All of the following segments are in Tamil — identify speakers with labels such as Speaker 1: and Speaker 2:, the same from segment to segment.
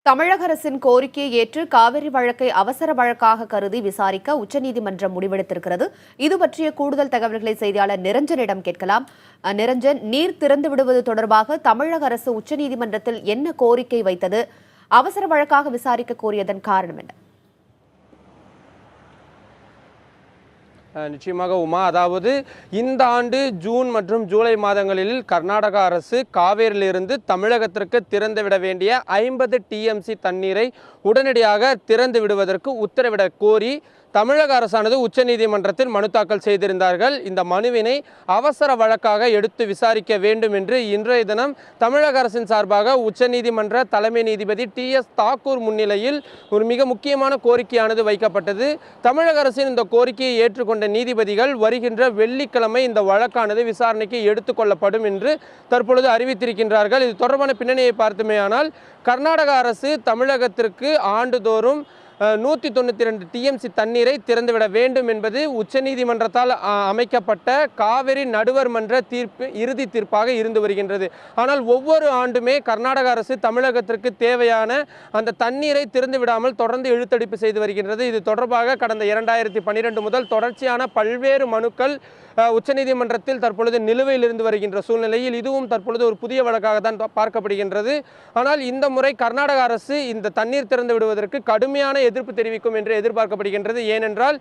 Speaker 1: தமிழக அரசின் கோரிக்கையை ஏற்று காவிரி வழக்கை அவசர வழக்காக கருதி விசாரிக்க உச்சநீதிமன்றம் முடிவெடுத்திருக்கிறது. இது பற்றிய கூடுதல் தகவல்களை செய்தியாளர் நிரஞ்சனிடம் கேட்கலாம். நிரஞ்சன், நீர் திறந்து விடுவது தொடர்பாக தமிழக அரசு உச்சநீதிமன்றத்தில் என்ன கோரிக்கை வைத்தது? அவசர வழக்காக விசாரிக்க கோரியதன் காரணம் என்ன?
Speaker 2: நிச்சயமாக உமா, அதாவது இந்த ஆண்டு ஜூன் மற்றும் ஜூலை மாதங்களில் கர்நாடக அரசு காவேரியிலிருந்து தமிழகத்திற்கு திறந்துவிட வேண்டிய 50 TMC தண்ணீரை உடனடியாக திறந்து விடுவதற்கு உத்தரவிட கோரி தமிழக அரசானது உச்சநீதிமன்றத்தில் மனு தாக்கல் செய்திருந்தார்கள். இந்த மனுவினை அவசர வழக்காக எடுத்து விசாரிக்க வேண்டும் என்று இன்றைய தினம் தமிழக அரசின் சார்பாக உச்சநீதிமன்ற தலைமை நீதிபதி TS தாக்கூர் முன்னிலையில் ஒரு மிக முக்கியமான கோரிக்கையானது வைக்கப்பட்டது. தமிழக அரசின் இந்த கோரிக்கையை ஏற்றுக்கொண்ட நீதிபதிகள் வருகின்ற வெள்ளிக்கிழமை இந்த வழக்கானது விசாரணைக்கு எடுத்துக்கொள்ளப்படும் என்று தற்பொழுது அறிவித்திருக்கின்றார்கள். இது தொடர்பான பின்னணியை பார்த்துமேயானால், கர்நாடக அரசு தமிழகத்திற்கு ஆண்டுதோறும் 192 TMC தண்ணீரை திறந்துவிட வேண்டும் என்பது உச்சநீதிமன்றத்தால் அமைக்கப்பட்ட காவிரி நடுவர் மன்ற இறுதி தீர்ப்பாக இருந்து வருகின்றது. ஆனால் ஒவ்வொரு ஆண்டுமே கர்நாடக அரசு தமிழகத்திற்கு தேவையான அந்த தண்ணீரை திறந்து விடாமல் தொடர்ந்து இழுத்தடிப்பு செய்து வருகின்றது. இது தொடர்பாக கடந்த 2012 முதல் தொடர்ச்சியான பல்வேறு மனுக்கள் உச்சநீதிமன்றத்தில் தற்பொழுது நிலுவையில் இருந்து வருகின்ற சூழ்நிலையில் இதுவும் தற்பொழுது ஒரு புதிய வழக்காக தான் பார்க்கப்படுகின்றது. ஆனால் இந்த முறை கர்நாடக அரசு இந்த தண்ணீர் திறந்து விடுவதற்கு கடுமையான எதிர்ப்பு தெரிவிக்கும் என்று எதிர்பார்க்கப்படுகின்றது. ஏனென்றால்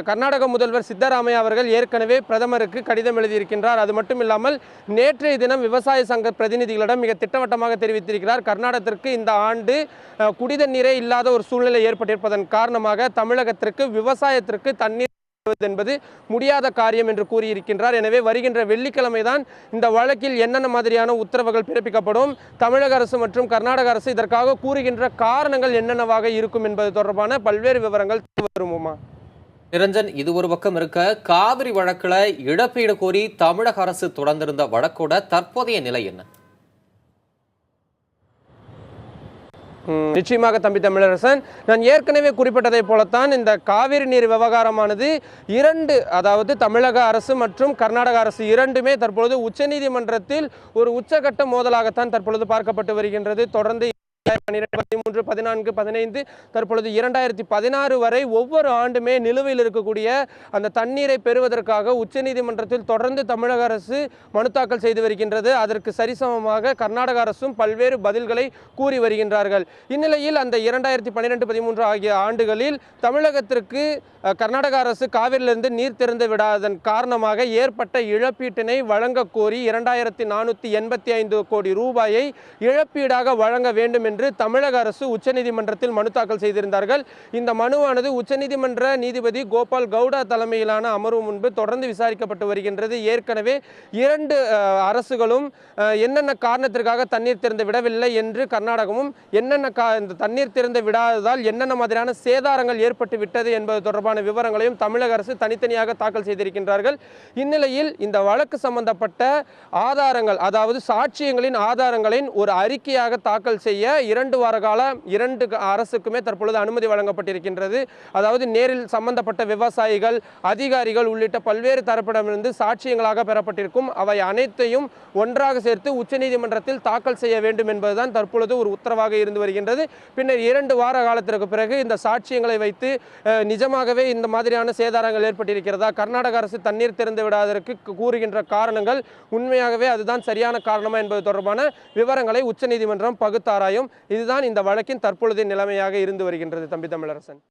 Speaker 2: கர்நாடக முதல்வர் சித்தராமையா அவர்கள் ஏற்கனவே பிரதமருக்கு கடிதம் எழுதியிருக்கின்றார். அது மட்டும் இல்லாமல் நேற்றைய தினம் விவசாய சங்க பிரதிநிதிகளிடம் மிக திட்டவட்டமாக தெரிவித்திருக்கிறார். கர்நாடகத்திற்கு இந்த ஆண்டு குடிதண்ணீரே இல்லாத ஒரு சூழ்நிலை ஏற்பட்டிருப்பதன் காரணமாக தமிழகத்திற்கு விவசாயத்திற்கு தண்ணீர் என்பது முடியாத காரியம் என்று கூறியிருக்கின்றார். எனவே வருகின்ற வெள்ளிக்கிழமை தான் இந்த வழக்கில் என்னென்ன மாதிரியான உத்தரவுகள் பிறப்பிக்கப்படும், தமிழக அரசு மற்றும் கர்நாடக அரசு இதற்காக கூறுகின்ற காரணங்கள் என்னென்னவாக இருக்கும் என்பது தொடர்பான பல்வேறு விவரங்கள் வருமா.
Speaker 3: நிரஞ்சன், இது ஒரு பக்கம் இருக்க, காவிரி வழக்கில் இழப்பீடு கோரி தமிழக அரசு தொடர்ந்திருந்த வழக்கோட தற்போதைய நிலை என்ன?
Speaker 2: நிச்சயமாக தம்பி தமிழரசன், நான் ஏற்கனவே குறிப்பிட்டதை போலத்தான் இந்த காவிரி நீர் விவகாரமானது அதாவது தமிழக அரசு மற்றும் கர்நாடக அரசு இரண்டுமே தற்பொழுது உச்சநீதிமன்றத்தில் ஒரு உச்சகட்ட மோதலாகத்தான் தற்பொழுது பார்க்கப்பட்டு வருகின்றது. தொடர்ந்து 13, 14, 15 தற்பொழுது 2016 வரை ஒவ்வொரு ஆண்டுமே நிலுவையில் இருக்கக்கூடிய அந்த தண்ணீரை பெறுவதற்காக உச்சநீதிமன்றத்தில் தொடர்ந்து தமிழக அரசு மனு தாக்கல் செய்து வருகின்றது. அதற்கு சரிசமமாக கர்நாடக அரசும் பல்வேறு பதில்களை கூறி வருகின்றார்கள். இந்நிலையில் அந்த 2012, 13 ஆகிய ஆண்டுகளில் தமிழகத்திற்கு கர்நாடக அரசு காவிரியிலிருந்து நீர் திறந்து விடாதன் காரணமாக ஏற்பட்ட இழப்பீட்டினை வழங்க கோரி 2485 கோடி ரூபாயை இழப்பீடாக வழங்க வேண்டும் என்று தமிழக அரசு உச்சநீதிமன்றத்தில் மனு தாக்கல் செய்திருந்தார்கள். இந்த மனுவானது உச்சநீதிமன்ற நீதிபதி கோபால் கவுடா தலைமையிலான அமர்வு முன்பு தொடர்ந்து விசாரிக்கப்பட்டு வருகின்றது. ஏற்கனவே 2 அரசுகளும் என்னென்ன காரணத்திற்காக தண்ணீர் திறந்து விடவில்லை என்று கர்நாடகமும், இந்த தண்ணீர் திறந்து விடாததால் என்னென்ன மாதிரியான சேதாரங்கள் ஏற்பட்டு விட்டது என்பது தொடர்பான விவரங்களையும் தமிழக அரசு தனித்தனியாக தாக்கல் செய்திருக்கின்றார்கள். இந்நிலையில் இந்த வழக்கு சம்பந்தப்பட்ட ஆதாரங்கள், அதாவது சாட்சியங்களின் ஆதாரங்களின் ஒரு அறிக்கையாக தாக்கல் செய்ய 2 வார காலம் 2 அரசுக்குமே தற்பொழுது அனுமதி வழங்கப்பட்டிருக்கின்றது. அதாவது நேரில் சம்பந்தப்பட்ட விவசாயிகள், அதிகாரிகள் உள்ளிட்ட பல்வேறு தரப்பிடமிருந்து சாட்சியங்களாக பெறப்பட்டிருக்கும் அவை அனைத்தையும் ஒன்றாக சேர்த்து உச்சநீதிமன்றத்தில் தாக்கல் செய்ய வேண்டும் என்பதுதான் தற்பொழுது ஒரு உத்தரவாக இருந்து வருகின்றது. பின்னர் 2 வார காலத்திற்கு பிறகு இந்த சாட்சியங்களை வைத்து நிஜமாகவே இந்த மாதிரியான சேதாரங்கள் ஏற்பட்டிருக்கிறதா, கர்நாடக அரசு தண்ணீர் திறந்து விடாததற்கு கூறுகின்ற காரணங்கள் உண்மையாகவே அதுதான் சரியான காரணமா என்பது தொடர்பான விவரங்களை உச்சநீதிமன்றம் பகுத்தாராயும். இதுதான் இந்த வழக்கின் தற்பொழுதைய நிலைமையாக இருந்து வருகின்றது தம்பி தமிழரசன்.